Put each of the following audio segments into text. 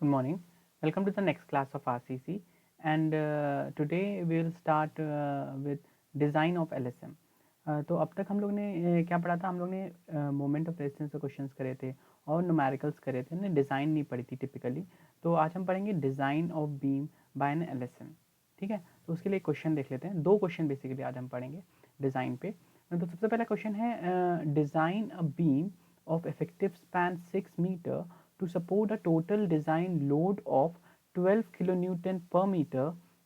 Good morning. Welcome to the next class of RCC, and today we will start with design of LSM. तो अब तक हम लोग ने क्या पढ़ा था? हम लोग ने मोमेंट ऑफ रेजिस्टेंस से क्वेश्चंस करे थे और न्यूमेरिकल्स करे थे, हमने डिज़ाइन नहीं पढ़ी थी टिपिकली। तो आज हम पढ़ेंगे design of beam by an LSM। ठीक है, तो उसके लिए क्वेश्चन देख लेते हैं। दो क्वेश्चन बेसिकली आज हम पढ़ेंगे डिज़ाइन पे। तो सबसे पहला क्वेश्चन है design a beam of effective span 6 meter to support a total design load of 12 kilonewton per meter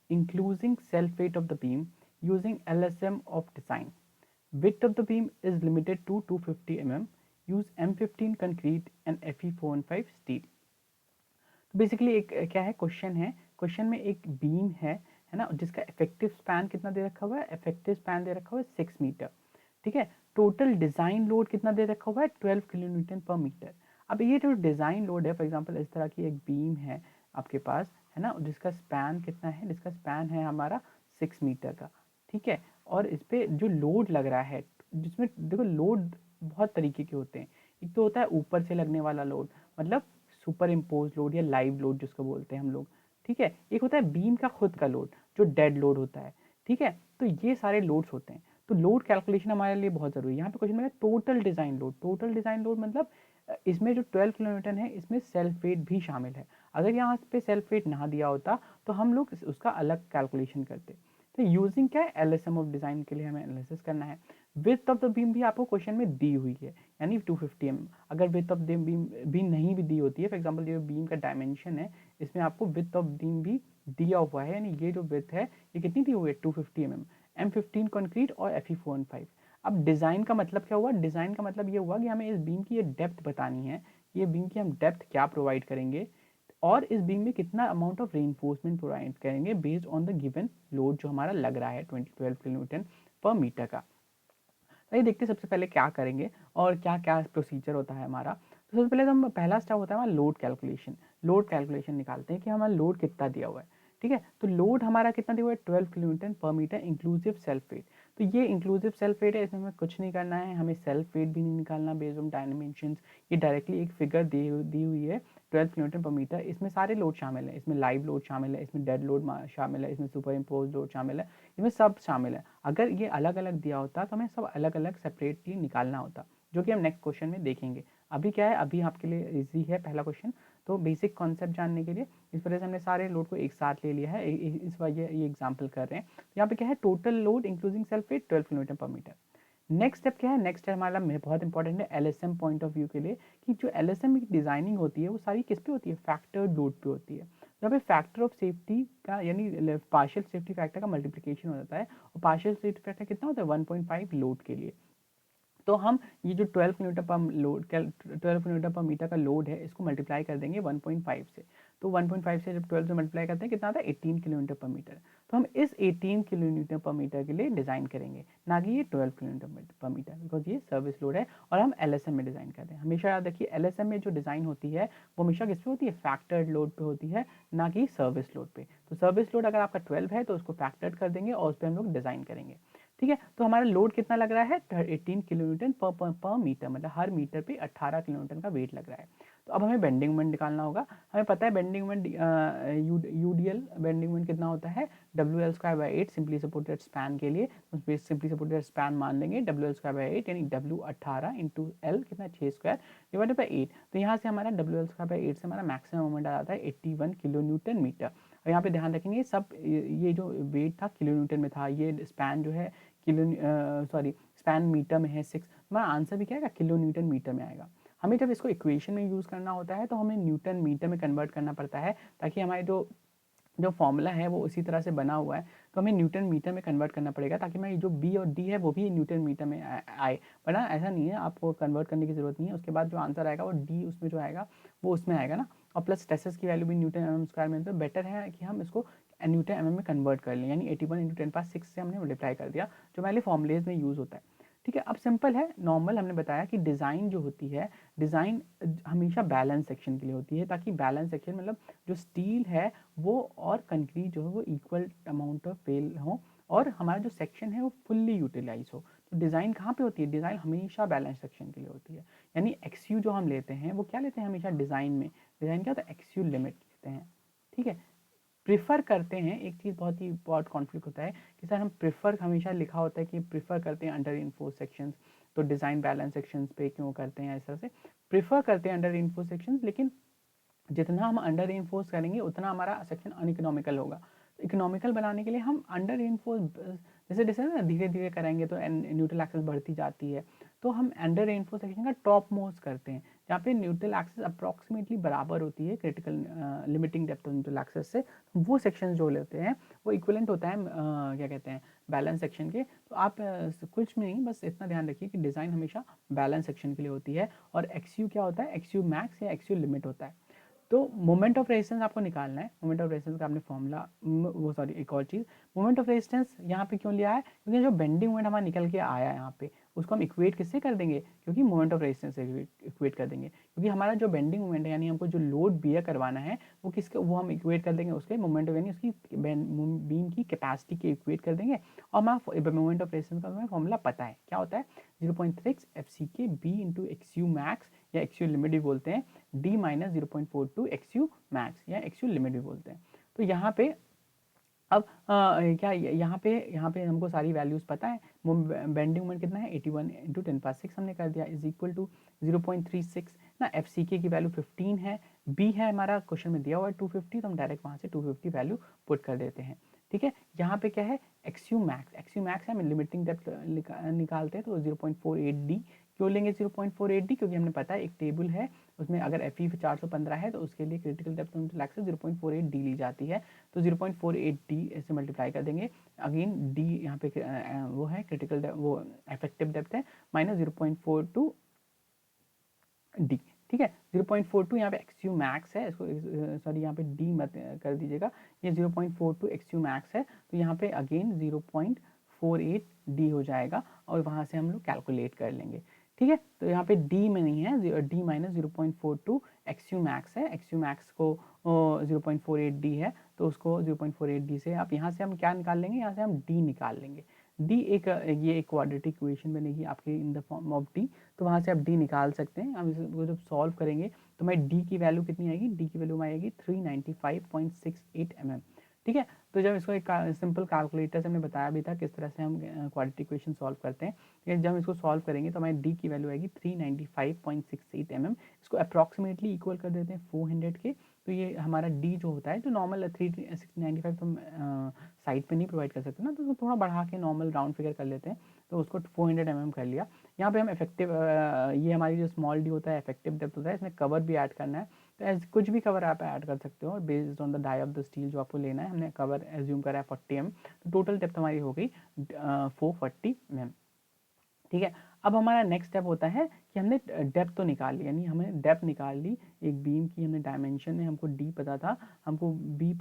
including self weight of the beam using LSM of design. Width of the beam is limited to 250 mm. Use M15 concrete and Fe415 steel. तो basically एक क्या है question है, question में एक beam है ना, जिसका इफेक्टिव स्पैन कितना दे रखा हुआ है? इफेक्टिव स्पैन दे रखा हुआ है 6 मीटर। ठीक है, टोटल डिज़ाइन लोड कितना दे रखा हुआ है? 12 किलो न्यूटन पर मीटर। अब ये जो डिज़ाइन लोड है, फॉर एग्जांपल इस तरह की एक बीम है आपके पास, है ना, जिसका स्पैन कितना है? जिसका स्पैन है हमारा 6 मीटर का। ठीक है, और इस पर जो लोड लग रहा है, जिसमें देखो लोड बहुत तरीके के होते हैं। एक तो होता है ऊपर से लगने वाला लोड, मतलब सुपर इम्पोज लोड या लाइव लोड जिसको बोलते हैं हम लोग। ठीक है, एक होता है बीम का खुद का लोड जो डेड लोड होता है। ठीक है, तो ये सारे लोड्स होते हैं। तो लोड कैलकुलेशन हमारे लिए बहुत ज़रूरी है। यहाँ पे क्वेश्चन में total design load, total design load मतलब इसमें जो 12 किलोमीटर है इसमें सेल्फ वेट भी शामिल है। अगर यहाँ पे सेल्फ वेट ना दिया होता तो हम लोग उसका अलग कैलकुलेशन करते। तो यूजिंग क्या है? LSM ऑफ डिज़ाइन के लिए हमें एनालिसिस करना है। विड्थ ऑफ द बीम भी आपको क्वेश्चन में दी हुई है, यानी 250 mm। अगर विड्थ ऑफ द बीम भी नहीं भी दी होती है, फॉर एग्जांपल ये बीम का डायमेंशन है, इसमें आपको विड्थ ऑफ बीम भी दिया हुआ है, यानी ये जो विड्थ है ये कितनी दी हुई है? 250 mm। M15 कंक्रीट और Fe415। अब डिज़ाइन का मतलब क्या हुआ? डिज़ाइन का मतलब ये हुआ कि हमें इस बीम की ये डेप्थ बतानी है, ये बीम की हम डेप्थ क्या प्रोवाइड करेंगे और इस बीम में कितना अमाउंट ऑफ रेनफोर्समेंट प्रोवाइड करेंगे based on the given load जो हमारा लग रहा है 12 किलो न्यूटन पर मीटर का। आइए देखते हैं सबसे पहले क्या करेंगे और क्या क्या प्रोसीजर होता है हमारा। तो सबसे पहले तो हम पहला स्टेप होता है हमारा लोड कैलकुलेशन। लोड कैलकुलेशन निकालते हैं कि हमारा लोड कितना दिया हुआ है। ठीक है, तो लोड हमारा कितना दिया हुआ है? 12 किलो न्यूटन पर मीटर इंक्लूसिव सेल्फ वेट। तो ये इंक्लूसिव सेल्फ वेट है, इसमें हमें कुछ नहीं करना है, हमें सेल्फ वेट भी नहीं निकालना बेस्ड ऑन डायमेंशंस। ये डायरेक्टली एक फिगर दी हुई है 12 किलोमीटर पर मीटर। इसमें सारे लोड शामिल है, इसमें लाइव लोड शामिल है, इसमें डेड लोड शामिल है, इसमें सुपर इम्पोज लोड शामिल है, इसमें सब शामिल है। अगर ये अलग अलग दिया होता तो हमें सब अलग अलग सेपरेटली निकालना होता, जो कि हम नेक्स्ट क्वेश्चन में देखेंगे। अभी क्या है, अभी आपके लिए इजी है पहला क्वेश्चन। तो बेसिक कॉन्सेप्ट जानने के लिए इस वजह से हमने सारे लोड को एक साथ ले लिया है, इस वजह ये एग्जाम्पल कर रहे हैं। तो यहाँ पे क्या है? Total load including self weight 12 kilometre पर मीटर। नेक्स्ट स्टेप क्या है? नेक्स्ट स्टेप हमारा बहुत इंपॉर्टेंट है LSM पॉइंट ऑफ व्यू के लिए, कि जो LSM की डिजाइनिंग होती है वो सारी किस पे होती है? फैक्टर्ड लोड पे होती है। यहाँ पे फैक्टर ऑफ सेफ्टी का यानी पार्शियल सेफ्टी फैक्टर का मल्टीप्लिकेशन हो जाता है, और पार्शियल सेफ्टी फैक्टर कितना होता है? 1.5 लोड के लिए। तो हम ये जो 12 किलोमीटर पर लोड 12 किलोमीटर पर मीटर का लोड है, इसको मल्टीप्लाई कर देंगे 1.5 से। तो 1.5 से जब 12 से मल्टीप्लाई करते हैं कितना आता है? 18 किलोमीटर पर मीटर। तो हम इस 18 किलोमीटर पर मीटर के लिए डिज़ाइन करेंगे, ना कि ये 12 किलोमीटर पर मीटर, बिकॉज ये सर्विस लोड है और हम LSM में डिज़ाइन कर रहे हैं। हमेशा याद रखिए, LSM में जो डिज़ाइन होती है वो हमेशा किस पे होती है? फैक्टर्ड लोड पे होती है, ना कि सर्विस लोड पे। तो सर्विस लोड अगर आपका 12 है तो उसको फैक्टर्ड कर देंगे और उस पर हम लोग डिज़ाइन करेंगे। ठीक है, तो हमारा लोड कितना लग रहा है? 18 किलोन्यूटन पर मीटर, मतलब हर मीटर पे 18 किलोन्यूटन का वेट लग रहा है। तो अब हमें बेंडिंग मोमेंट निकालना होगा। हमें पता है bending moment UDL bending moment कितना होता है? WL²/8 सिंपली सपोर्टेड स्पैन के लिए उस सिंपली सपोर्टेड स्पैन मान लेंगे WL²/8, यानी W 18 इंटू L कितना? 6 स्क्वायर डिवाइडेड बाई 8। तो यहाँ से हमारा WL²/8 से हमारा मैक्सिमम मोमेंट आ जाता है 81 किलो न्यूटन मीटर। और यहाँ पे ध्यान रखेंगे सब ये जो वेट था किलो न्यूटन में था, ये स्पैन जो है स्पैन मीटर में है 6। हमारा आंसर भी क्या आएगा? किलो न्यूटन मीटर में आएगा। हमें जब इसको इक्वेशन में यूज़ करना होता है तो हमें न्यूटन मीटर में कन्वर्ट करना पड़ता है, ताकि हमारे जो जो फॉर्मूला है वो उसी तरह से बना हुआ है, तो हमें न्यूटन मीटर में कन्वर्ट करना पड़ेगा, ताकि मैं जो बी और डी है वो भी न्यूटन मीटर में आए। वरना ऐसा नहीं है, आपको कन्वर्ट करने की ज़रूरत नहीं है। उसके बाद जो आंसर आएगा वो डी उसमें जो आएगा वो उसमें आएगा ना, और प्लस स्ट्रेसेस की वैल्यू भी न्यूटन एम स्क्वायर में। तो बेटर है कि हम इसको न्यूटन एम में कन्वर्ट कर लें, यानी 81 इंटू 10⁻6 से हमने मल्टीप्लाई कर दिया, जो हमारे फॉर्मुलेज में यूज़ होता है। ठीक है, अब सिंपल है, नॉर्मल हमने बताया कि डिज़ाइन जो होती है, डिज़ाइन हमेशा बैलेंस सेक्शन के लिए होती है, ताकि बैलेंस सेक्शन मतलब जो स्टील है वो और कंक्रीट जो है वो इक्वल अमाउंट ऑफ फेल हो, और हमारा जो सेक्शन है वो फुल्ली यूटिलाइज हो। तो डिज़ाइन कहाँ पे होती है? डिज़ाइन हमेशा बैलेंस सेक्शन के लिए होती है। यानी XU जो हम लेते हैं वो क्या लेते हैं हमेशा? डिज़ाइन में डिज़ाइन क्या होता है, एक्सयू लिमिट लिखते हैं, ठीक है। प्रिफर करते हैं, एक चीज़ बहुत कॉन्फ्लिक्ट होता है कि सर हम प्रिफर हमेशा लिखा होता है कि प्रिफर करते हैं अंडर इन्फो सेक्शंस, तो डिज़ाइन बैलेंस सेक्शंस पे क्यों करते हैं, इस तरह से प्रिफर करते हैं अंडर इन्फो सेक्शंस, लेकिन जितना हम अंडर रेनफोर्स करेंगे उतना हमारा सेक्शन अनइकोनॉमिकल होगा। इकोनॉमिकल बनाने के लिए हम अंडर रेनफोर्स जैसे जैसे ना धीरे धीरे करेंगे तो न्यूट्रल एक्सेस बढ़ती जाती है, तो हम अंडर रेनफोर्स सेक्शन का टॉप मोस्ट करते हैं, जहाँ पे न्यूट्रल एक्सेस अप्रॉक्सीमेटली बराबर होती है critical limiting depth of neutral axis से, वो सेक्शन जो लेते हैं वो इक्विवेलेंट होता है क्या कहते हैं, बैलेंस सेक्शन के। तो आप कुछ नहीं, बस इतना ध्यान रखिए कि डिज़ाइन हमेशा बैलेंस सेक्शन के लिए होती है, और एक्सयू क्या होता है, एक्सयू मैक्स या एक्सयू लिमिट होता है। तो मोमेंट ऑफ रेजिस्टेंस आपको निकालना है, मोमेंट ऑफ रेजिस्टेंस का आपने फॉर्मूला, वो सॉरी एक और चीज़, मोमेंट ऑफ रेजिस्टेंस यहाँ पे क्यों लिया है, क्योंकि जो बेंडिंग मोमेंट हमारा निकल के आया है यहाँ पे, उसको हम इक्वेट किससे कर देंगे, क्योंकि मोमेंट ऑफ रेजिस्टेंस से इक्वेट कर देंगे, क्योंकि हमारा जो बेंडिंग मोमेंट है, यानी हमको जो लोड बियर करवाना है वो किसके, वो हम इक्वेट कर देंगे उसके मोमेंट ऑफ, यानी उसकी बीम की कैपेसिटी के इक्वेट कर देंगे। और हमारा मोमेंट ऑफ रेजिस्टेंस का हमें फॉर्मूला पता है, क्या होता है, 0.6 FCK B इंटू एक्सयू मैक्स या एक्सयू लिमिट भी बोलते हैं, D माइनस 0.42 एक्सयू मैक्स या एक्सयू लिमिट भी बोलते हैं। तो यहाँ पे अब क्या यहाँ पे हमको सारी वैल्यूज़ पता है, बेंडिंग मोमेंट कितना है 81 इंटू 10⁻6 हमने कर दिया, इज इक्वल टू 0.36 ना, FCK की वैल्यू 15 है, B है हमारा क्वेश्चन में दिया हुआ है 250, तो हम डायरेक्ट वहाँ से 250 वैल्यू पुट कर देते हैं, ठीक है। यहाँ पे क्या है, एक्सयू मैक्स है, हम लिमिटिंग डेप्थ निकालते हैं, तो 0.48D क्यों लेंगे 0.48D, क्योंकि हमने पता है एक टेबल है उसमें अगर FE 415 है तो उसके लिए critical depth neutral axis 0.48D ली जाती है, तो 0.48D से मल्टीप्लाई कर देंगे, अगेन D यहाँ पे वो है क्रिटिकल वो इफेक्टिव डेप्थ है, माइनस 0.42D, ठीक है। 0.42 यहाँ पे एक्सयू मैक्स है, इसको सॉरी यहाँ पे D मत कर दीजिएगा, ये 0.42 एक्सयू मैक्स है, तो यहाँ पे अगेन 0.48D हो जाएगा, और वहाँ से हम लोग कैलकुलेट कर लेंगे, ठीक है। तो यहाँ पे D में नहीं है, D माइनस 0.42 एक्सयू मैक्स है, एक्सयू मैक्स को 0.48D है, तो उसको 0.48D से आप यहाँ से हम क्या निकाल लेंगे, यहाँ से हम D निकाल लेंगे, D ये एक क्वाड्रेटिक इक्वेशन बनेगी आपके in the form of D, तो वहाँ से आप D निकाल सकते हैं। हम इसको जब सॉल्व करेंगे तो हमारी D की वैल्यू कितनी आएगी, D की वैल्यू आएगी 395.68 mm, ठीक है। तो जब इसको एक सिंपल कैलकुलेटर से हमने बताया भी था किस तरह से हम क्वाड्रेटिक इक्वेशन सॉल्व करते हैं, जब हम इसको सॉल्व करेंगे तो हमारी D की वैल्यू आएगी 395.68 mm, इसको अप्रॉक्सीमेटली इक्वल कर देते हैं 400 के, तो ये हमारा D जो होता है, जो नॉर्मल 395 तो हम साइड पे नहीं प्रोवाइड कर सकते ना, तो थोड़ा बढ़ा के नॉर्मल राउंड फिगर कर लेते हैं, तो उसको 400 mm कर लिया। यहाँ पे हम इफेक्टिव ये हमारी जो स्मॉल डी होता है इफेक्टिव डेप्थ होता है, इसमें कवर भी ऐड करना है, तो एज कुछ भी कवर आप ऐड कर सकते हो, और based on the dia of the steel जो आपको लेना है, हमने कवर एज्यूम करा है 40 mm, तो टोटल डेप्थ हमारी हो गई 440 mm, ठीक है। अब हमारा नेक्स्ट स्टेप होता है कि हमने डेप्थ तो निकाल ली, यानी हमें डेप्थ निकाल ली, एक बीम की हमने डायमेंशन में हमको D पता था, हमको B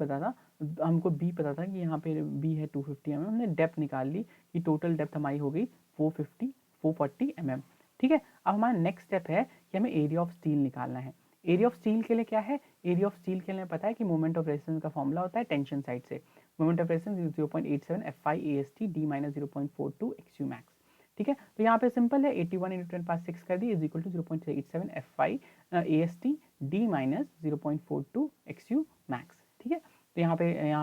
पता था कि यहाँ पे B है 250 mm, हमने डेप्थ निकाल ली कि टोटल डेप्थ हमारी हो गई 440 mm, ठीक है। अब हमारा नेक्स्ट स्टेप है कि हमें एरिया ऑफ स्टील निकालना है। एरिया ऑफ स्टील के लिए क्या है, एरिया ऑफ स्टील के लिए पता है कि मोमेंट ऑफ रेजिस्टेंस का फॉर्मूला होता है टेंशन साइड से, moment of resistance 0.87 FI AST D minus 0.42 x u max, ठीक है। तो यहाँ पे सिंपल है, 81 इंटू 10⁻6 कर दी, is equal to 0.87 FI AST D minus 0.42 x u max, ठीक है। तो यहाँ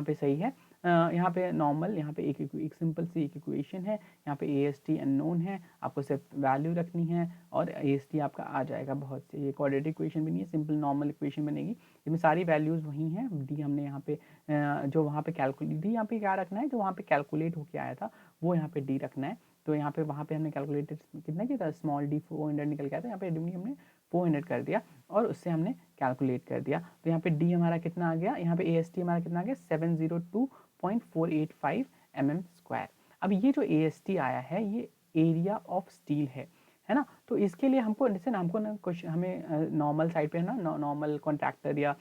पे सही है, यहाँ पे नॉर्मल, यहाँ पे एक सिंपल सी एक इक्वेशन है, यहाँ पे AST अननोन है, आपको सिर्फ वैल्यू रखनी है और AST आपका आ जाएगा, बहुत से, ये क्वाड्रेटिक इक्वेशन भी नहीं है, सिंपल नॉर्मल इक्वेशन बनेगी, इसमें सारी वैल्यूज़ वही हैं, डी हमने यहाँ पे जो वहाँ पे कैलकुलेट डी, यहाँ पे क्या रखना है, जो वहाँ पे कैलकुलेट होके आया था वो यहाँ पे डी रखना है, तो यहाँ पे वहाँ पे हमने कैलकुलेटेड कितना किया था, स्मॉल डी 400 निकल के आया था, यहाँ पे डी हमने 400 कर दिया और उससे हमने कैलकुलेट कर दिया, तो यहाँ पे डी हमारा कितना आ गया, यहाँ पे AST हमारा कितना आ गया 702.485 mm²। अब ये जो AST आया है ये एरिया ऑफ स्टील है ना, तो इसके लिए हमको जैसे ना हमको ना कुछ हमें नॉर्मल साइड पे ना नॉर्मल कॉन्ट्रैक्टर या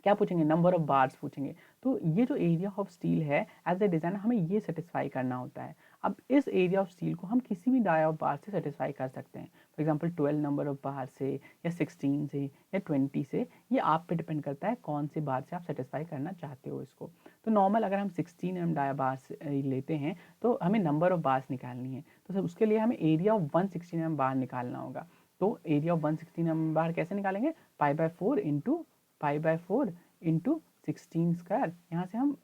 क्या पूछेंगे, नंबर ऑफ बार्स पूछेंगे, तो ये जो एरिया ऑफ स्टील है एज ए डिज़ाइनर हमें ये सेटिस्फाई करना होता है। अब इस एरिया ऑफ स्टील को हम किसी भी डाई ऑफ बार से सेटिस्फाई कर सकते हैं, फॉर एग्जांपल 12 नंबर ऑफ बार से या 16 से या 20 से, ये आप पे डिपेंड करता है कौन से बार से आप सेटिस्फाई करना चाहते हो इसको। तो नॉर्मल अगर हम 16 mm डाई बार लेते हैं तो हमें नंबर ऑफ बार्स निकालनी है, तो उसके लिए हमें एरिया ऑफ 116 mm बार निकालना होगा। तो एरिया ऑफ 116 mm बार कैसे निकालेंगे, π/4 इंटू 16 स्क्वायर, यहाँ से हम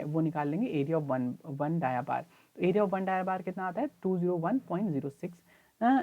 वो निकाल लेंगे एरिया ऑफ वन डाया बार। तो एरिया ऑफ वन डाया बार कितना आता है 201.06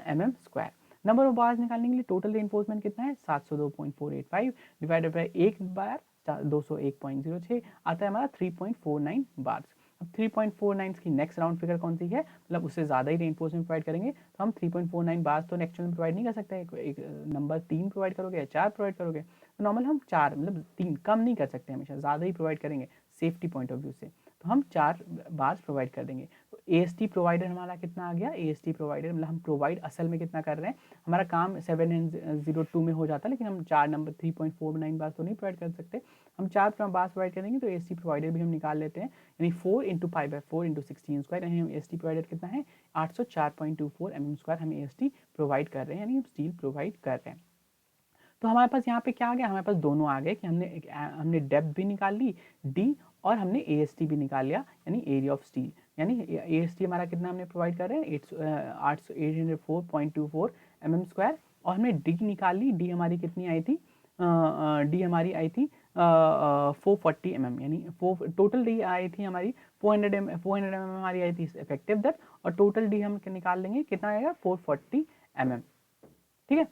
mm square. Number of bars निकालने के लिए टोटल रेनफोर्समेंट कितना है 702.485 डिवाइडेड बाय एक बार 201.06 आता है हमारा 3.49 बार्स। अब 3.49 की नेक्स्ट राउंड फिगर कौन सी है, मतलब उससे ज़्यादा ही रेनफोर्समेंट प्रोवाइड करेंगे तो हम 3.49 बार्स तो एक्चुअल में प्रोवाइड नहीं कर सकते, एक नंबर 3 प्रोवाइड करोगे या 4 प्रोवाइड करोगे, तो नॉर्मल हम 4 मतलब 3 कम नहीं कर सकते, हमेशा ज़्यादा ही प्रोवाइड करेंगे सेफ्टी पॉइंट ऑफ व्यू से, तो हम 4 बार्स प्रोवाइड कर देंगे। तो AST प्रोवाइडर हमारा कितना आ गया, AST प्रोवाइडर मतलब हम प्रोवाइड असल में कितना कर रहे हैं, हमारा काम 702 में हो जाता है, लेकिन हम 4 नंबर 3.49 बार्स तो नहीं प्रोवाइड कर सकते, हम 4 बार्स प्रोवाइड करेंगे तो AST प्रोवाइडर भी हम निकाल लेते हैं, यानी 4 इंटू π/4 इंटू 16 स्क्वायर, यानी हम AST प्रोवाइडर कितना है 804.24 mm स्क्वायर हम AST प्रोवाइड कर रहे हैं, यानी हम स्टील प्रोवाइड कर रहे हैं। तो हमारे पास यहाँ पे क्या आ गया, हमारे पास दोनों आ गए कि हमने डेप्थ भी निकाल ली डी, और हमने AST भी निकाल लिया, यानी एरिया ऑफ स्टील, यानी AST हमारा कितना हमने प्रोवाइड कर रहे हैं 804.24 mm स्क्वायर, और हमने डी निकाल ली, डी हमारी कितनी आई थी, डी हमारी आई थी 440 mm, यानी टोटल डी आई थी हमारी 400 mm हमारी आई थी इफेक्टिव डेप्थ, और टोटल डी हम निकाल लेंगे कितना आएगा 440 mm। ठीक है,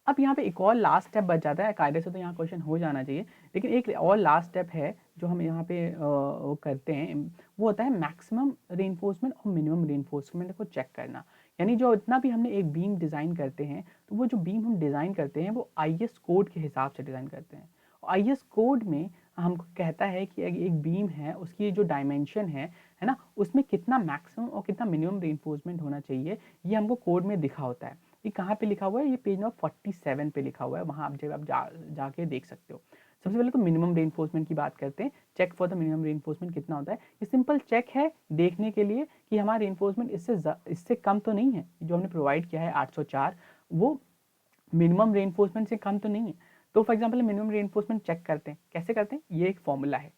अब यहाँ पे एक और लास्ट स्टेप बच जाता है, कायदे से तो यहाँ क्वेश्चन हो जाना चाहिए, लेकिन एक और लास्ट स्टेप है जो हम यहाँ पे वो करते हैं, वो होता है मैक्सिमम रेनफोर्समेंट और मिनिमम रेनफोर्समेंट को चेक करना। यानी जो इतना भी हमने एक बीम डिज़ाइन करते हैं, तो वो जो बीम हम डिज़ाइन करते हैं वो IS कोड के हिसाब से डिज़ाइन करते हैं, और IS कोड में हमको कहता है कि एक बीम है उसकी जो डायमेंशन है ना, उसमें कितना मैक्सिमम और कितना मिनिमम रेनफोर्समेंट होना चाहिए, ये हमको कोड में दिखा होता है। ये कहाँ पे लिखा हुआ है, ये पेज नंबर 47 पे लिखा हुआ है, वहाँ आप जब आप जाके देख सकते हो। सबसे पहले तो मिनिमम रेनफोर्समेंट की बात करते हैं, check for the minimum reinforcement कितना होता है। ये सिंपल चेक है देखने के लिए कि हमारा रेनफोर्समेंट इससे कम तो नहीं है, जो हमने प्रोवाइड किया है 804 वो मिनिमम रेनफोर्समेंट से कम तो नहीं है। तो for example minimum reinforcement check करते हैं, कैसे करते हैं, ये एक फॉर्मूला है,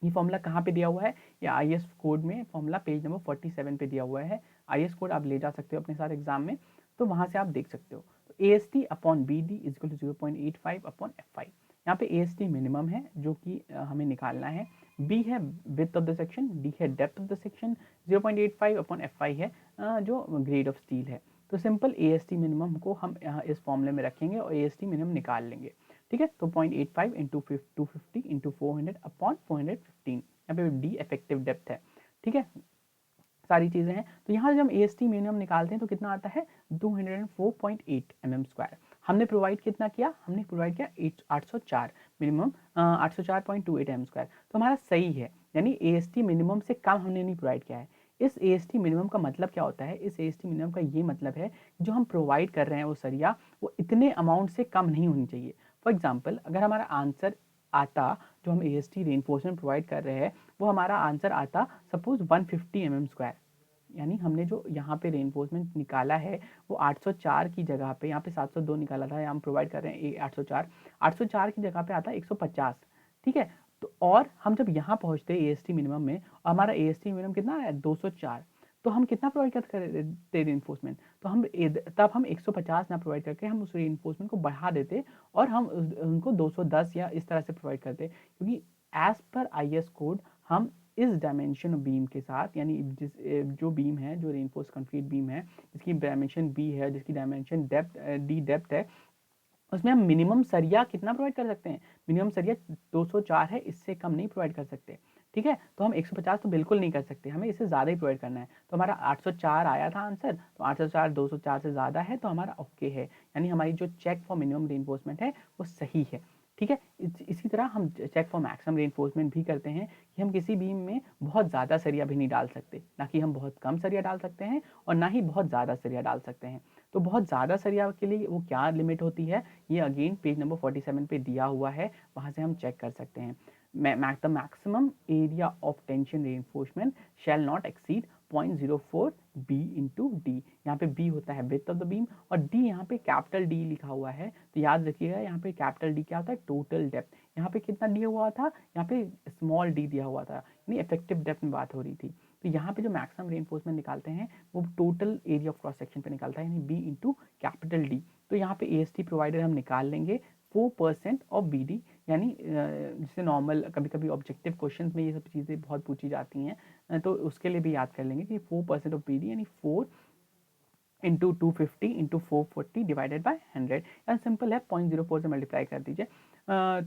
ये फॉर्मूला कहाँ पे दिया हुआ है, ये IS कोड में फॉर्मूला पेज नंबर 47 पे दिया हुआ है। IS कोड आप ले जा सकते हो अपने साथ एग्जाम में, तो वहाँ से आप देख सकते हो। तो AST upon BD is equal to 0.85 upon FI। यहाँ पे AST मिनिमम है जो कि हमें निकालना है, B है width of the section, D है depth of the section, 0.85 upon FI है जो ग्रेड ऑफ स्टील है। तो सिंपल AST मिनिमम को हम इस फॉर्मूले में रखेंगे और AST मिनिमम निकाल लेंगे। ठीक है, तो 0.85 इंटू 250 इंटू 400 अपॉन 415, यहाँ पे डी इफेक्टिव डेप्थ है। ठीक है, सारी चीज़ें हैं। तो यहाँ जब हम AST मिनिमम निकालते हैं तो कितना आता है 204.8 mm स्क्वायर। हमने प्रोवाइड कितना किया, हमने प्रोवाइड किया 804 मिनिमम 804.28 mm स्क्वायर, तो हमारा सही है, यानी AST मिनिमम से कम हमने नहीं प्रोवाइड किया है। इस AST मिनिमम का मतलब क्या होता है, इस AST मिनिमम का ये मतलब है जो हम प्रोवाइड कर रहे हैं वो सरिया वो इतने अमाउंट से कम नहीं होनी चाहिए। फॉर एग्जाम्पल अगर हमारा आंसर आता, जो हम AST रेनफोर्समेंट प्रोवाइड कर रहे हैं वो हमारा आंसर आता सपोज 150 mm स्क्वायर, यानी हमने जो यहाँ पे रेनफोर्समेंट निकाला है वो 804 की जगह पे, यहाँ पे 702 निकाला था, हम प्रोवाइड कर रहे हैं 804 की जगह पे आता है 150। ठीक है, तो और हम जब यहाँ पहुँचते हैं AST मिनिमम में, और हमारा AST मिनिमम कितना है 204, तो हम कितना प्रोवाइड करते रेनफोर्समेंट, तो हम तब हम 150 ना प्रोवाइड करके हम उस रेनफोर्समेंट को बढ़ा देते और हम उनको 210 या इस तरह से प्रोवाइड करते, क्योंकि एज पर IS कोड हम इस डायमेंशन बीम के साथ, यानी जो बीम है जो रेनफोर्स कंक्रीट बीम है जिसकी डायमेंशन B है, जिसकी डायमेंशन डेप्थ D डेप्थ है, उसमें हम मिनिमम सरिया कितना प्रोवाइड कर सकते हैं, मिनिमम सरिया 204 है, इससे कम नहीं प्रोवाइड कर सकते। ठीक है, तो हम 150 तो बिल्कुल नहीं कर सकते, हमें इससे ज़्यादा ही प्रोवाइड करना है। तो हमारा 804 आया था आंसर, तो 804 204 से ज़्यादा है तो हमारा ओके है, यानी हमारी जो चेक फॉर मिनिमम रेनफोर्समेंट है वो सही है। ठीक है, इसी तरह हम चेक फॉर मैक्सिमम रेनफोर्समेंट भी करते हैं कि हम किसी बीम में बहुत ज़्यादा सरिया भी नहीं डाल सकते, ना कि हम बहुत कम सरिया डाल सकते हैं और ना ही बहुत ज़्यादा सरिया डाल सकते हैं। तो बहुत ज़्यादा सरिया के लिए वो क्या लिमिट होती है, ये अगेन पेज नंबर 47 पे दिया हुआ है, वहाँ से हम चेक कर सकते हैं। The maximum area of tension reinforcement shall not exceed 0.04 B into D, यहाँ पे B होता है विड्थ ऑफ द बीम और D यहाँ पे कैपिटल D लिखा हुआ है, तो याद रखिएगा यहाँ पे कैपिटल D क्या होता है टोटल डेप्थ। यहाँ पे कितना दिया हुआ था, यहाँ पे स्मॉल d दिया हुआ था, यानी इफेक्टिव डेप्थ में बात हो रही थी। तो यहाँ पे जो मैक्सिमम रेनफोर्समेंट निकालते हैं वो total area of cross section पे निकालता है, यानी B इंटू कैपिटल D। तो यहाँ पे AST प्रोवाइडेड हम निकाल लेंगे 4% ऑफ BD, यानी जैसे नॉर्मल कभी कभी ऑब्जेक्टिव क्वेश्चंस में ये सब चीज़ें बहुत पूछी जाती हैं, तो उसके लिए भी याद कर लेंगे कि 4% ऑफ BD यानी 4 इंटू 250 इंटू 440 डिवाइडेड बाई 100, या सिंपल है 0.04 से मल्टीप्लाई कर दीजिए।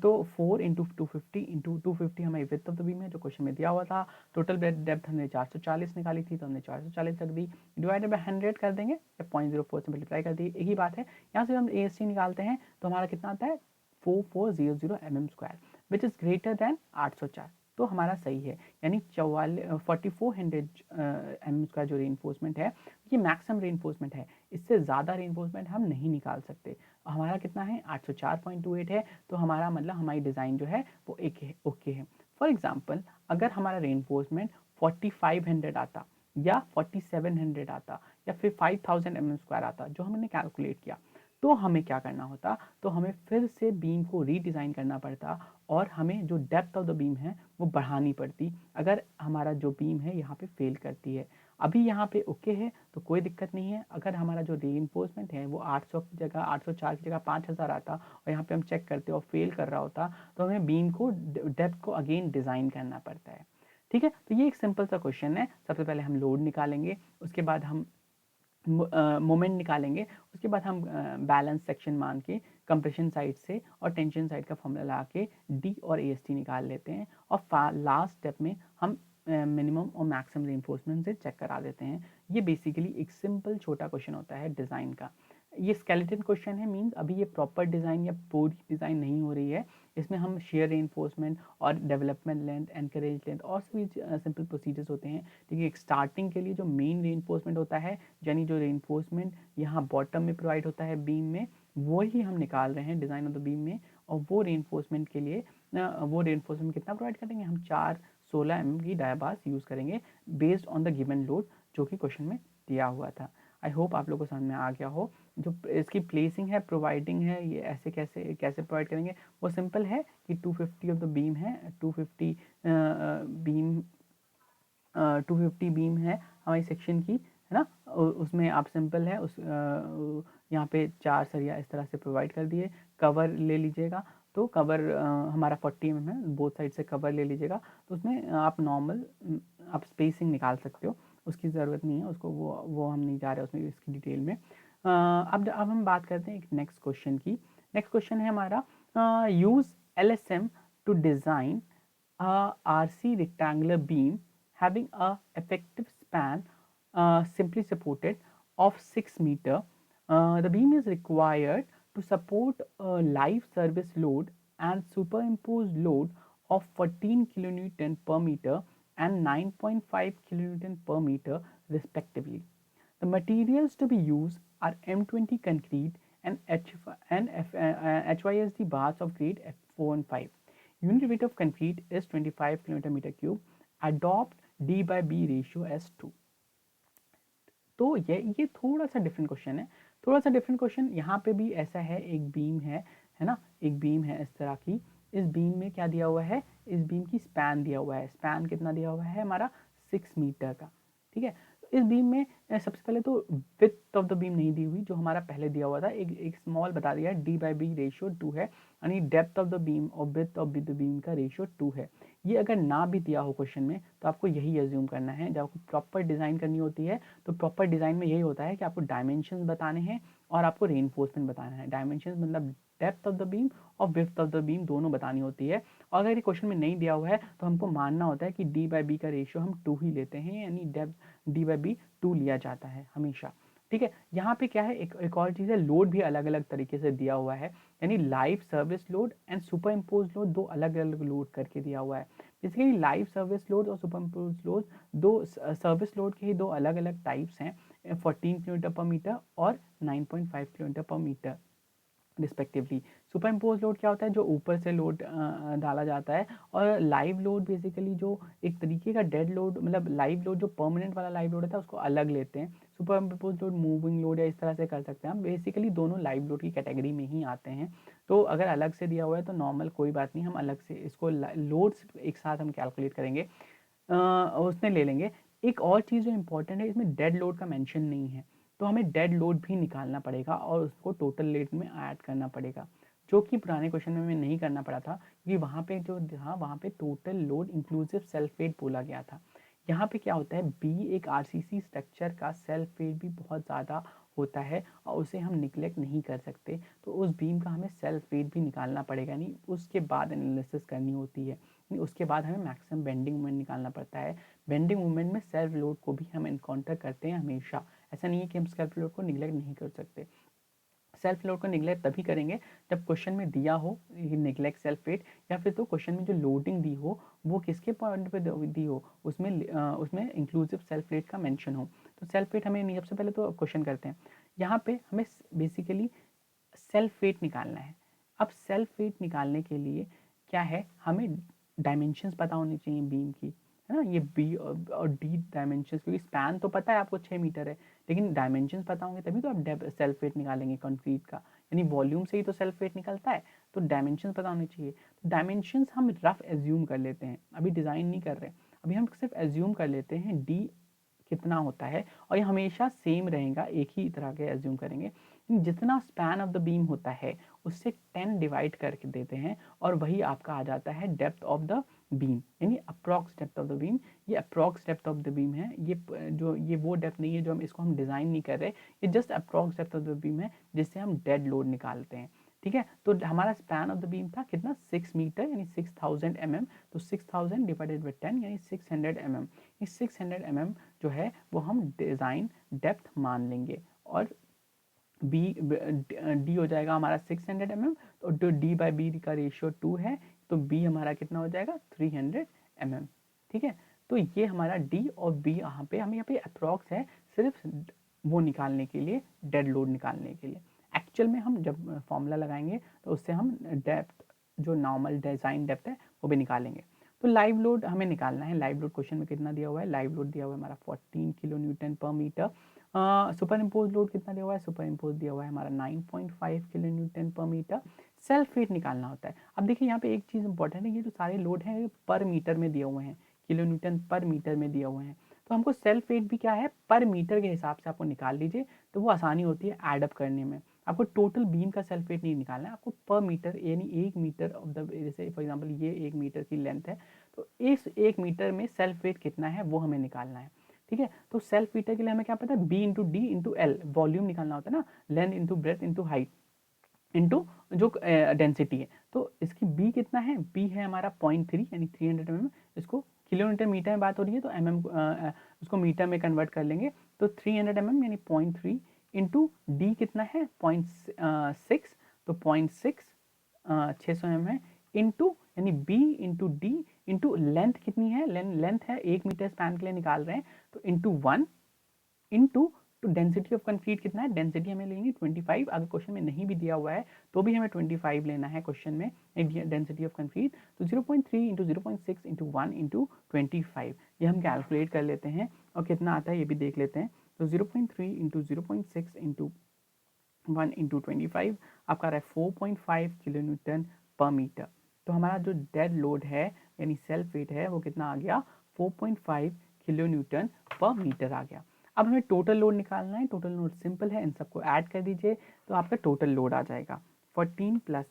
तो 4 इंटू 250 इंटू 250 हमारी विड्थ ऑफ द बीम है जो क्वेश्चन में दिया हुआ था। टोटल डेप्थ हमने 440 निकाली थी तो हमने 440 रख दी, डिवाइडेड बाई 100 कर देंगे या 0.04 से मल्टीप्लाई कर दी, एक ही बात है। यहाँ से हम AST निकालते हैं तो हमारा कितना आता है 4400 mm², which is greater than 804, तो हमारा सही है। यानी 4400 mm² जो रेनफोर्समेंट है ये मैक्सिमम रेनफोर्समेंट है, इससे ज़्यादा रेनफोर्समेंट हम नहीं निकाल सकते। हमारा कितना है 804.28 है, तो हमारा मतलब हमारी डिज़ाइन जो है वो एक है, ओके है। फॉर एग्जांपल अगर हमारा रेनफोर्समेंट 4500 आता या 4700 आता या फिर 5000 mm² आता जो हमने कैलकुलेट किया, तो हमें क्या करना होता, तो हमें फिर से बीम को रीडिज़ाइन करना पड़ता और हमें जो डेप्थ ऑफ द बीम है वो बढ़ानी पड़ती अगर हमारा जो बीम है यहाँ पे फेल करती है। अभी यहाँ पे ओके है तो कोई दिक्कत नहीं है। अगर हमारा जो रीइंफोर्समेंट है वो 800 की जगह 804 की जगह 5000 आता और यहाँ पे हम चेक करते और फेल कर रहा होता, तो हमें बीम को डेप्थ को अगेन डिज़ाइन करना पड़ता है। ठीक है, तो ये एक सिंपल सा क्वेश्चन है। सबसे पहले हम लोड निकालेंगे, उसके बाद हम मोमेंट निकालेंगे, उसके बाद हम बैलेंस सेक्शन मान के कंप्रेशन साइड से और टेंशन साइड का फॉर्मूला ला के डी और AST निकाल लेते हैं और लास्ट स्टेप में हम मिनिमम और मैक्सिमम रेनफोर्समेंट से चेक करा देते हैं। ये बेसिकली एक सिंपल छोटा क्वेश्चन होता है डिज़ाइन का। ये स्केलेटन क्वेश्चन है, मीन्स अभी ये प्रॉपर डिज़ाइन या पूरी डिज़ाइन नहीं हो रही है। इसमें हम शेयर रेनफोर्समेंट और डेवलपमेंट लेंथ, एनकरेज लेंथ और सभी सिंपल प्रोसीजर्स होते हैं। ठीक है, एक स्टार्टिंग के लिए जो मेन रेनफोर्समेंट होता है, यानी जो रेनफोर्समेंट यहाँ बॉटम में प्रोवाइड होता है बीम में, वही हम निकाल रहे हैं डिज़ाइन ऑफ द बीम में। और वो रेनफोर्समेंट के लिए वो रेनफोर्समेंट कितना प्रोवाइड करेंगे, हम 416 mm की डायाबास यूज़ करेंगे based on the given load जो कि क्वेश्चन में दिया हुआ था। आई होप आप लोगों को समझ में आ गया हो। जो इसकी प्लेसिंग है, प्रोवाइडिंग है, ये ऐसे कैसे कैसे प्रोवाइड करेंगे, वो सिंपल है कि 250 ऑफ द बीम है, 250 बीम 250 बीम है हमारी सेक्शन की, है ना। उसमें आप सिंपल है उस यहाँ पे 4 सरिया इस तरह से प्रोवाइड कर दिए। कवर ले लीजिएगा, तो कवर हमारा 40 mm है, बोथ साइड से कवर ले लीजिएगा। तो उसमें आप नॉर्मल आप स्पेसिंग निकाल सकते हो, उसकी ज़रूरत नहीं है उसको, वो हम नहीं जा रहे उसमें इसकी डिटेल में। अब हम बात करते हैं एक नेक्स्ट क्वेश्चन की। नेक्स्ट क्वेश्चन है हमारा use LSM to design RC rectangular beam having a effective span simply supported of 6 meter. The beam is required to support a live service load and superimposed load of 14 kilonewton per meter and 9.5 kilonewton per meter respectively. The materials to be used are M20 concrete and HYSD bars of grade F4 and 5. Unit weight of concrete is 25 km/m3. Adopt D by B ratio as 2. तो ये थोड़ा सा different question है, थोड़ा सा different question. यहाँ पे भी ऐसा है, एक बीम है ना, एक बीम है इस तरह की। इस बीम में क्या दिया हुआ है, इस बीम की स्पैन दिया हुआ है। स्पैन कितना दिया हुआ है हमारा 6 मीटर का। ठीक है, इस बीम में सबसे पहले तो विड्थ ऑफ द बीम नहीं दी हुई, जो हमारा पहले दिया हुआ था एक स्मॉल बता दिया है, D by B रेशियो 2 है, यानी डेप्थ ऑफ द बीम और विड्थ ऑफ द बीम का रेशियो 2 है। ये अगर ना भी दिया हो क्वेश्चन में तो आपको यही एज्यूम करना है। जब आपको प्रॉपर डिज़ाइन करनी होती है तो प्रॉपर डिज़ाइन में यही होता है कि आपको डायमेंशंस बताने हैं और आपको रेनफोर्समेंट बताना है। डायमेंशंस मतलब डेप्थ ऑफ द बीम और विड्थ ऑफ द बीम दोनों बतानी होती है। और अगर ये क्वेश्चन में नहीं दिया हुआ है तो हमको मानना होता है कि D by B का रेशियो हम 2 ही लेते हैं, यानी डेप्थ D by B 2 लिया जाता है हमेशा। ठीक है, यहाँ पे क्या है, एक और चीज़ है, लोड भी अलग अलग तरीके से दिया हुआ है, यानी live service load and super impose load, दो अलग अलग लोड करके दिया हुआ है। बेसिकली लाइव सर्विस लोड और सुपर इम्पोज लोड, दो सर्विस लोड के ही दो अलग अलग टाइप्स हैं, 14 km/m और 9.5 km/m respectively. Super impose load क्या होता है, जो ऊपर से लोड डाला जाता है। और लाइव लोड बेसिकली जो एक तरीके का डेड लोड, मतलब लाइव लोड जो परमानेंट वाला लाइव लोड होता है उसको अलग लेते हैं। Super impose load moving load या इस तरह से कर सकते हैं हम। बेसिकली दोनों लाइव लोड की कैटेगरी में ही आते हैं। तो अगर अलग से दिया हुआ है तो नॉर्मल कोई बात नहीं, हम अलग से इसको लोड्स एक साथ हम कैलकुलेट करेंगे, उसमें ले लेंगे। एक और चीज़ जो इंपॉर्टेंट है, इसमें डेड लोड का मेंशन नहीं है। तो हमें डेड लोड भी निकालना पड़ेगा और उसको टोटल लोड में ऐड करना पड़ेगा, जो कि पुराने क्वेश्चन में हमें नहीं करना पड़ा था, क्योंकि वहाँ पे जो था वहाँ पे total load inclusive self weight बोला गया था। यहाँ पे क्या होता है, बी एक आरसीसी स्ट्रक्चर का सेल्फ वेट भी बहुत ज़्यादा होता है और उसे हम निगलेक्ट नहीं कर सकते, तो उस बीम का हमें सेल्फ वेट भी निकालना पड़ेगा, नहीं उसके बाद एनालिसिस करनी होती है, नहीं उसके बाद हमें मैक्सिमम बेंडिंग मोमेंट निकालना पड़ता है। बेंडिंग मोमेंट में सेल्फ लोड को भी हम इनकाउंटर करते हैं हमेशा, ऐसा नहीं है कि हम सेल्फ लोड को निगलेक्ट नहीं कर सकते। सेल्फ लोड को निगलेक्ट तभी करेंगे जब क्वेश्चन में दिया हो निगलेक्ट सेल्फ वेट, या फिर तो क्वेश्चन में जो लोडिंग दी हो वो किसके पॉइंट पे दी हो, उसमें इंक्लूसिव सेल्फ वेट का मेंशन हो। तो सेल्फ वेट हमें नहीं, सबसे पहले तो क्वेश्चन करते हैं। यहाँ पे हमें बेसिकली सेल्फ वेट निकालना है। अब सेल्फ वेट निकालने के लिए क्या है, हमें डायमेंशंस पता होनी चाहिए बीम की, है ना, ये बी और डी डायमेंशंस, क्योंकि स्पैन तो पता है आपको 6 मीटर है, लेकिन डायमेंशंस पता होंगे तभी तो आप सेल्फ वेट निकालेंगे कंक्रीट का, यानी वॉल्यूम से ही तो सेल्फ वेट निकलता है, तो डायमेंशंस पता होने चाहिए। तो डायमेंशंस हम रफ एज्यूम कर लेते हैं, अभी डिज़ाइन नहीं कर रहे, अभी हम सिर्फ एज्यूम कर लेते हैं डी कितना होता है, और ये हमेशा सेम रहेगा, एक ही तरह के एज्यूम करेंगे। जितना स्पैन ऑफ द बीम होता है उससे 10 डिवाइड करके देते हैं और वही आपका आ जाता है डेप्थ ऑफ द बीम, यानी approx depth of the beam. ये approx depth of the beam है, ये वो डेप्थ नहीं है जो हम डिज़ाइन नहीं कर रहे, ये just approx depth of the beam है जिससे हम डेड लोड निकालते हैं। ठीक है, तो हमारा स्पैन ऑफ द बीम था कितना, 6 मीटर यानी 6000 mm, तो 6000 डिवाइडेड बाई 10 यानी 600 mm। इस 600 mm जो है वो हम डिज़ाइन डेप्थ मान लेंगे, और बी डी हो जाएगा हमारा 600 mm, तो डी बाई बी का रेशियो 2 है, तो बी हमारा कितना हो जाएगा 300 mm। ठीक है, तो ये हमारा डी और बी यहाँ पे हमें यहाँ पे अप्रॉक्स है, सिर्फ वो निकालने के लिए, डेड लोड निकालने के लिए। एक्चुअल में हम जब फॉर्मूला लगाएंगे तो उससे हम डेप्थ, जो नॉर्मल डिज़ाइन डेप्थ है वो भी निकालेंगे। तो लाइव लोड हमें निकालना है। लाइव लोड क्वेश्चन में कितना दिया हुआ है, लाइव लोड दिया हुआ है हमारा 14 किलो न्यूटन पर मीटर। सुपर इम्पोज लोड कितना दिया हुआ है, सुपर इम्पोज दिया हुआ है हमारा 9.5 किलो न्यूटन पर मीटर। सेल्फ वेट निकालना होता है। अब देखिए यहाँ पे एक चीज़ इंपॉर्टेंट है, ये जो सारे लोड हैं पर मीटर में दिए हुए हैं, किलो न्यूटन पर मीटर में दिए हुए हैं, तो हमको सेल्फ वेट भी क्या है, पर मीटर के हिसाब से आपको निकाल लीजिए, तो वो आसानी होती है एडअप करने में। आपको टोटल बीम का सेल्फ वेट नहीं निकालना है, आपको पर मीटर यानी 1 मीटर ऑफ द, जैसे फॉर एग्जांपल ये 1 मीटर की लेंथ है, तो इस 1 मीटर में सेल्फ वेट कितना है वो हमें निकालना है। ठीक है, तो सेल्फ मीटर के लिए हमें क्या पता है, B into D into L, volume निकालना होता है ना, length into breadth into height into जो डेंसिटी है। तो इसकी बी कितना है, बी है हमारा 0.3 यानी 300 mm। इसको किलोमीटर मीटर में बात हो रही है तो उसको मीटर में कन्वर्ट कर लेंगे, तो 300 mm यानी 0.3 इंटू डी कितना है 0.6, तो 0.6 600 mm है, इंटू यानी B into D into length कितनी है, लेंथ है 1 मीटर स्पैन के लिए निकाल रहे हैं, तो इंटू 1 इंटू, तो डेंसिटी ऑफ कंक्रीट कितना है, डेंसिटी हमें लेंगे 25। अगर क्वेश्चन में नहीं भी दिया हुआ है तो भी हमें 25 लेना है क्वेश्चन में डेंसिटी ऑफ कंक्रीट, तो 0.3 इंटू 0.6 इंटू 1 इंटू 25 ये हम कैलकुलेट कर लेते हैं, और कितना आता है ये भी देख लेते हैं। तो 0.3 इंटू 0.6 इंटू 1 इंटू 25 आपका आ रहा है 4.5 किलो न्यूटन पर मीटर। तो हमारा जो डेड लोड है यानी सेल्फ वेट है वो कितना आ गया, 4.5 किलो न्यूटन पर मीटर आ गया। अब हमें टोटल लोड निकालना है। टोटल लोड सिंपल है, इन सबको ऐड कर दीजिए तो आपका टोटल लोड आ जाएगा 14 प्लस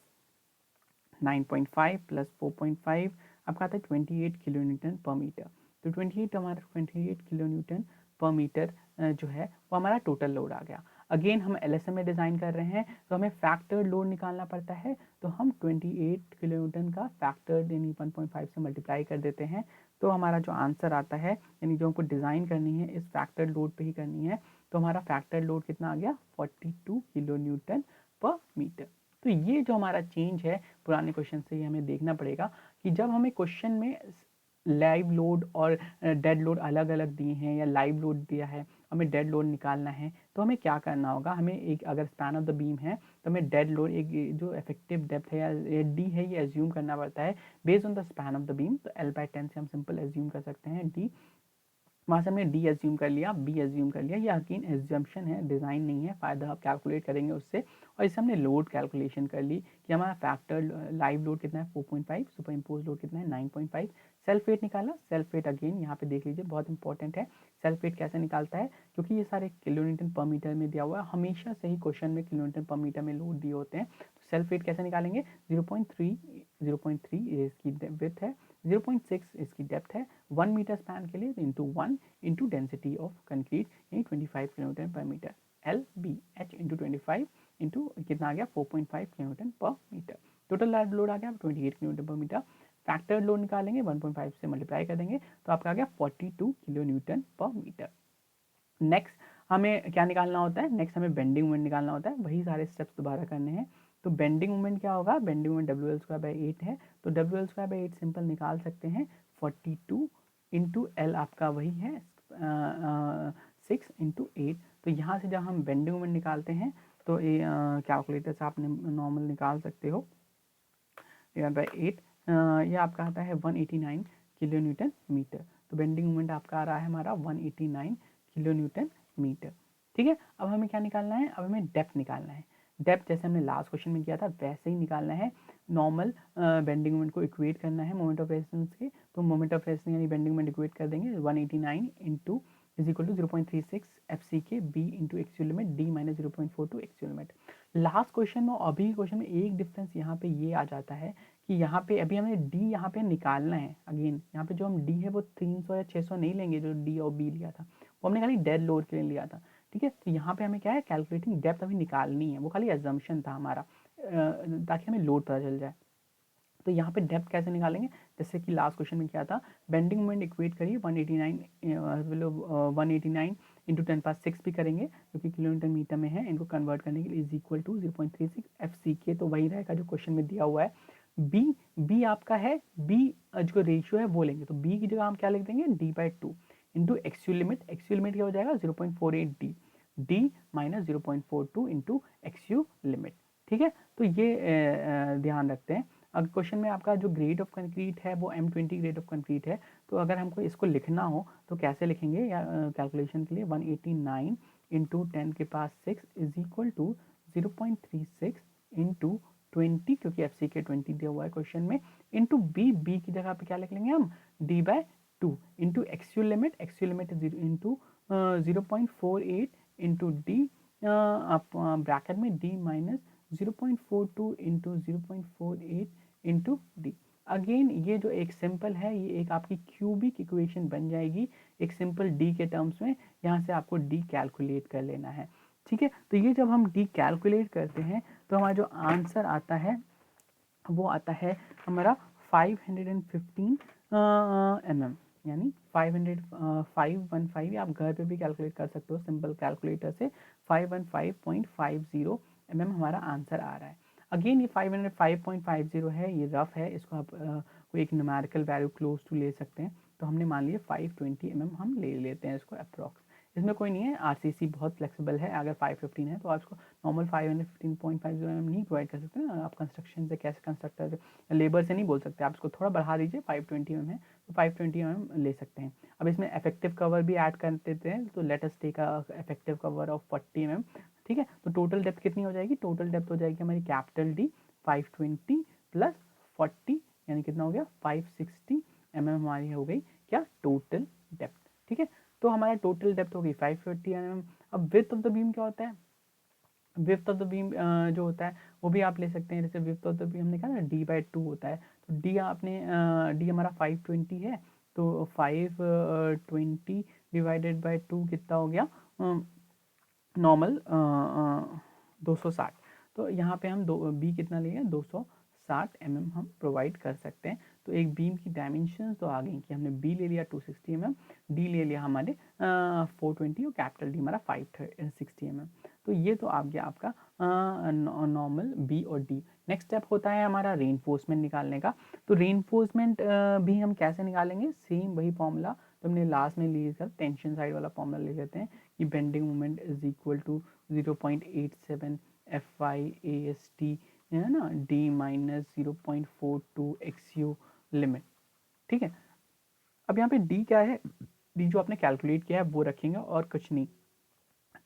9.5 प्लस 4.5 आपका आता है 28 किलो न्यूटन पर मीटर। तो 28 किलो न्यूटन पर मीटर जो है वो हमारा टोटल लोड आ गया। अगेन हम एलएसएम में डिज़ाइन कर रहे हैं तो हमें फैक्टर लोड निकालना पड़ता है, तो हम 28 किलो न्यूटन का फैक्टर यानी 1.5 से मल्टीप्लाई कर देते हैं, तो हमारा जो आंसर आता है, यानी जो हमको डिज़ाइन करनी है इस फैक्टर लोड पे ही करनी है, तो हमारा फैक्टर लोड कितना आ गया 42 किलो न्यूटन पर मीटर। तो ये जो हमारा चेंज है पुराने क्वेश्चन से, ये हमें देखना पड़ेगा कि जब हमें क्वेश्चन में लाइव लोड और डेड लोड अलग अलग दिए हैं या लाइव लोड दिया है, हमें डेड लोड निकालना है, तो हमें क्या करना होगा, हमें एक अगर स्पैन ऑफ द बीम है तो हमें डेड लोड एक जो इफेक्टिव डेप्थ है या डी है ये एज्यूम करना पड़ता है based on the span of the beam. तो L/10 से हम सिंपल एज्यूम कर सकते हैं डी वहाँ से हमने डी एज्यूम कर लिया, बी एज्यूम कर लिया। ये अगेन एज्यूम्पशन है, डिज़ाइन नहीं है, फ़ायदा आप कैलकुलेट करेंगे उससे। और इससे हमने लोड कैलकुलेशन कर ली कि हमारा फैक्टर लाइव लोड कितना है 4.5, सुपर इम्पोज लोड कितना है 9.5। सेल्फ वेट निकाला, सेल्फ वेट अगेन यहाँ पे देख लीजिए बहुत इंपॉर्टेंट है। सेल्फ वेट कैसे निकालता है, क्योंकि ये सारे किलो न्यूटन पर मीटर में दिया हुआ है, हमेशा से ही क्वेश्चन में किलो न्यूटन पर मीटर में लोड दिए होते हैं। तो सेल्फ वेट कैसे निकालेंगे, 0.3 इसकी विड्थ है, 0.6 इसकी डेप्थ है, 1 मीटर स्पैन के लिए, तो into 1 into density of concrete यानी 25 किलोमीटर पर metre, L B H into 25 into कितना आ गया 4.5 किलोमीटर पर मीटर। टोटल लोड आ गया 28 किलोमीटर पर मीटर। फैक्टर लोड निकालेंगे 1.5 से मल्टीप्लाई कर देंगे तो आपका आ गया 42 किलो न्यूटन पर मीटर। नेक्स्ट हमें क्या निकालना होता है, नेक्स्ट हमें बेंडिंग मोमेंट निकालना होता है, वही सारे स्टेप्स दोबारा करने हैं। तो बेंडिंग मोमेंट क्या होगा, बेंडिंग मोमेंट WL²/8 है, तो WL²/8 सिंपल निकाल सकते हैं 42 इंटू एल आपका वही है 6 इंटू 8। तो यहाँ से जब हम बेंडिंग मोमेंट निकालते हैं तो ये कैलकुलेटर से आप नॉर्मल निकाल सकते हो, 8 ये आपका आता है 189 किलो न्यूटन मीटर। तो बेंडिंग मोमेंट आपका आ रहा है हमारा 189 किलो न्यूटन मीटर। ठीक है, अब हमें क्या निकालना है, अब हमें डेप्थ निकालना है। डेप्थ जैसे हमने लास्ट क्वेश्चन में किया था वैसे ही निकालना है। नॉर्मल बेंडिंग मोमेंट को इक्वेट करना है मोमेंट ऑफ रेजिस्टेंस के, तो मोमेंट ऑफ रेजिस्टेंस यानी बेंडिंग मोमेंट इक्वेट कर देंगे 189 into is equal to 0.36 FC K B into actual limit D minus 0.42 actual limit. Last question में अभी क्वेश्चन में एक डिफरेंस यहाँ पे ये आ जाता है कि यहाँ पे अभी हमें डी यहाँ पे निकालना है। अगेन यहाँ पे जो हम डी है वो 300 या 600 नहीं लेंगे जो डी और बी लिया था, वो हमने खाली डेड लोड के लिए लिया था। ठीक है, तो यहाँ पे हमें क्या है कैलकुलेटिंग डेप्थ अभी निकालनी है, वो खाली एजम्पशन था हमारा ताकि हमें लोड पता चल जाए। तो यहाँ पे डेप्थ कैसे निकालेंगे, जैसे कि लास्ट क्वेश्चन में क्या था, बेंडिंग मोमेंट इक्वेट करिए 189 इंटू 10⁻6 भी करेंगे क्योंकि किलोमीटर मीटर में है, इनको कन्वर्ट करने के लिए इज इक्वल टू 0.36 FC के, तो वही रहेगा जो क्वेश्चन में दिया हुआ है। बी आपका है, बी जो रेशियो है वो लेंगे, तो बी की जगह हम क्या लिख देंगे D/2 into actual limit, actual limit क्या हो जाएगा 0.48 D minus 0.42 into actual limit. ठीक है, तो ये ध्यान रखते हैं। अगर क्वेश्चन में आपका जो ग्रेड ऑफ कंक्रीट है वो M20 ग्रेड ऑफ कंक्रीट है, तो अगर हमको इसको लिखना हो तो कैसे लिखेंगे, या कैलकुलेशन के लिए 189 into 10⁻6 is equal to 0.36 into 20 क्योंकि FC के 20 दिया हुआ है क्वेश्चन में, इंटू बी की जगह पे क्या लिख लेंगे हम D/2 into actual limit into 0.48 into D आप ब्रैकेट में D minus 0.42 into 0.48 into D. Again ये जो एक सिंपल है ये एक आपकी क्यूबिक इक्वेशन बन जाएगी एक सिंपल डी के टर्म्स में, यहाँ से आपको डी कैलकुलेट कर लेना है। ठीक है, तो ये जब हम डी कैलकुलेट करते हैं तो हमारा जो आंसर आता है वो आता है हमारा 515 mm, यानी 515 आप घर पे भी कैलकुलेट कर सकते हो सिंपल कैलकुलेटर से, 515.50 mm हमारा आंसर आ रहा है। अगेन ये 505.50 है, ये रफ है, इसको आप कोई एक न्यूमेरिकल वैल्यू क्लोज टू ले सकते हैं, तो हमने मान लिया 520 mm हम ले लेते हैं इसको अप्रॉक्स। इसमें कोई नहीं है, RCC बहुत फ्लेक्सिबल है, अगर 515 है तो आपको नॉर्मल 515.50 mm नहीं प्रोवाइड कर सकते ना, आप कंस्ट्रक्शन से कैसे कंस्ट्रक्टर लेबर से नहीं बोल सकते, आप इसको थोड़ा बढ़ा दीजिए 520 mm है तो 520 mm ले सकते हैं। अब इसमें इफेक्टिव कवर भी ऐड कर देते हैं, तो let us take a effective cover of 40 mm। ठीक है, तो टोटल डेप्थ कितनी हो जाएगी, टोटल डेप्थ हो जाएगी हमारी कैपिटल डी 520 प्लस 40 यानी कितना हो गया 560 mm हमारी हो गई क्या टोटल डेप्थ। ठीक है, तो हमारा टोटल डेप्थ हो गई 540 mm। अब विड्थ ऑफ द बीम क्या होता है, विड्थ ऑफ द बीम जो होता है वो भी आप ले सकते हैं, जैसे विड्थ ऑफ द बीम हमने कहा ना D/2 होता है, तो डी आपने डी हमारा 520 है, तो 520 डिवाइडेड बाय 2 कितना हो गया नॉर्मल 260, तो यहाँ पे हम बी कितना लिए 260 mm हम प्रोवाइड कर सकते हैं। तो एक बीम की डायमेंशन तो आ गई कि हमने बी ले लिया 260 mm, डी ले लिया हमारे 420 और कैपिटल डी हमारा 560 mm। तो ये तो आ गया आपका नॉर्मल बी और डी। नेक्स्ट स्टेप होता है हमारा रेनफोर्समेंट निकालने का। तो रेनफोर्समेंट भी हम कैसे निकालेंगे, सेम वही फॉर्मूला तो हमने लास्ट में लिया था, टेंशन साइड वाला फॉर्मूला ले लेते हैं कि bending moment is equal to 0.87 FY/AST है ना, डी माइनस 0.42 XU लिमिट। ठीक है, अब यहाँ पे डी क्या है, डी जो आपने कैलकुलेट किया है वो रखेंगे और कुछ नहीं।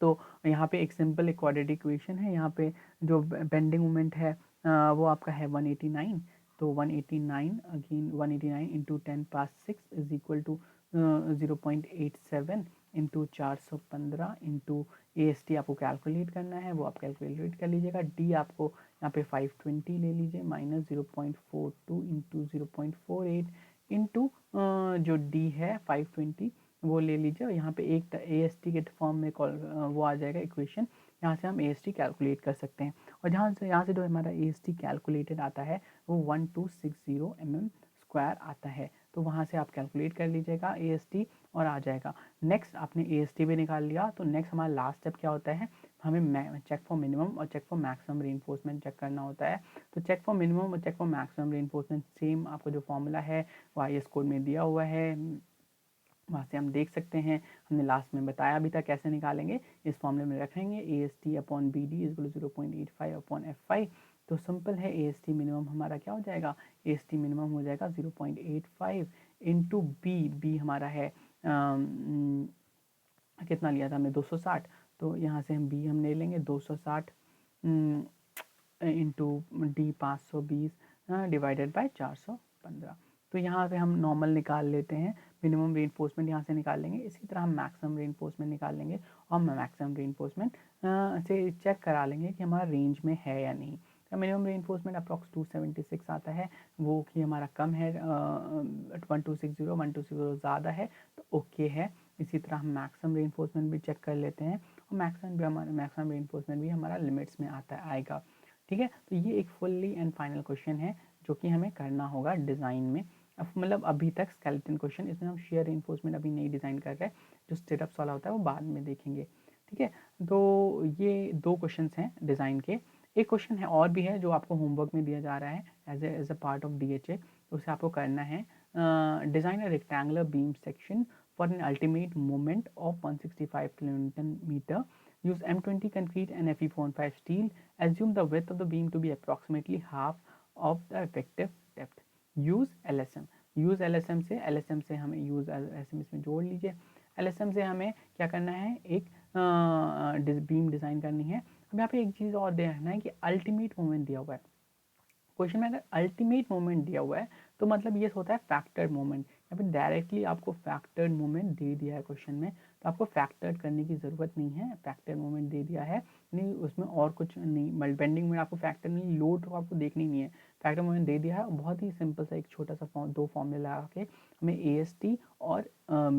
तो यहाँ पे एक सिंपल एक क्वाड्रेटिक इक्वेशन है, यहाँ पे जो बेंडिंग मोमेंट है वो आपका है 189। तो 189 again 189 into 10⁻6 is equal to 0.87 into 415 into AST आपको कैलकुलेट करना है, वो आप कैलकुलेट कर लीजिएगा। डी आपको यहाँ पे 520 ले लीजिए माइनस 0.42 इंटू 0.48 इंटू जो डी है 520 वो ले लीजिए। और यहाँ पे एक AST के फॉर्म में वो आ जाएगा इक्वेशन, यहाँ से हम AST कैलकुलेट कर सकते हैं। और यहाँ से जो हमारा AST कैलकुलेटेड आता है वो 1260 mm² आता है। तो वहाँ से आप कैलकुलेट कर लीजिएगा AST और आ जाएगा। नेक्स्ट आपने AST भी निकाल लिया, तो नेक्स्ट हमारा लास्ट स्टेप क्या होता है, हमें चेक फॉर मिनिमम और check for maximum reinforcement check करना होता है। तो चेक फॉर मिनिमम और check for maximum reinforcement same आपको जो फॉर्मूला है वो IS कोड में दिया हुआ है, वहाँ से हम देख सकते हैं। हमने लास्ट में बताया भी था कैसे निकालेंगे, इस फॉर्मूले में रखेंगे AST upon BD is 0.85 upon F5। तो सिंपल है, AST मिनिमम हमारा क्या हो जाएगा, AST मिनिमम हो जाएगा 0.85 इंटू बी हमारा है कितना लिया था हमने 260। तो यहाँ से हम बी हम ले लेंगे 260 इंटू डी 520 डिवाइडेड बाय 415। तो यहाँ से हम नॉर्मल निकाल लेते हैं, मिनिमम रीइंफोर्समेंट यहाँ से निकाल लेंगे। इसी तरह हम मैक्सिमम रीइंफोर्समेंट निकाल लेंगे और मैक्सिमम रीइंफोर्समेंट से चेक करा लेंगे कि हमारा रेंज में है या नहीं। तो मिनिमम रीइंफोर्समेंट अप्रॉक्स 276 आता है, वो कि हमारा कम है 1260 ज़्यादा है तो ओके है। इसी तरह हम मैक्सिमम रीइंफोर्समेंट भी चेक कर लेते हैं और मैक्सिमम रीइंफोर्समेंट भी हमारा लिमिट्स में आएगा। ठीक है, तो ये एक फुल्ली एंड फाइनल क्वेश्चन है जो कि हमें करना होगा डिज़ाइन में। मतलब अभी तक स्केलेटन क्वेश्चन, इसमें हम शेयर इन्फोर्समेंट अभी नहीं डिज़ाइन कर रहे हैं, जो स्टेटअप्स वाला होता है वो बाद में देखेंगे। ठीक है, तो ये 2 क्वेश्चन हैं डिज़ाइन के। एक क्वेश्चन है और भी है जो आपको होमवर्क में दिया जा रहा है as a part of DHA, तो उसे आपको करना है। Design a rectangular beam section for an ultimate moment of 165 kN use M20 concrete and Fe415 steel. Assume the width of the beam to be approximately half of the effective depth. Use LSM. Use LSM से हमें use LSM इसमें जोड़ लीजिए। LSM से हमें क्या करना है, एक बीम डिज़ाइन करनी है। अब यहाँ पे एक चीज़ और देखना है कि अल्टीमेट मोमेंट दिया हुआ है क्वेश्चन में। अगर अल्टीमेट मोमेंट दिया हुआ है तो मतलब ये होता है फैक्टर्ड मोमेंट। यहाँ पे डायरेक्टली आपको फैक्टर्ड मोमेंट दे दिया है क्वेश्चन में, तो आपको फैक्टर्ड करने की ज़रूरत नहीं है। फैक्टर्ड मोमेंट दे दिया है, नहीं उसमें और कुछ नहीं, बेंडिंग में आपको फैक्टर नहीं, लोड को आपको देखनी नहीं है, फैक्टर मोमेंट दे दिया है। बहुत ही सिंपल सा एक छोटा सा 2 फॉर्मूला लगा के हमें AST और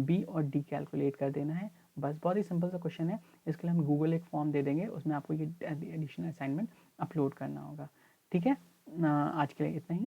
B और D कैलकुलेट कर देना है, बस। बहुत ही सिंपल सा क्वेश्चन है। इसके लिए हम गूगल एक फॉर्म दे देंगे, उसमें आपको ये एडिशनल असाइनमेंट अपलोड करना होगा। ठीक है, आज के लिए इतना ही।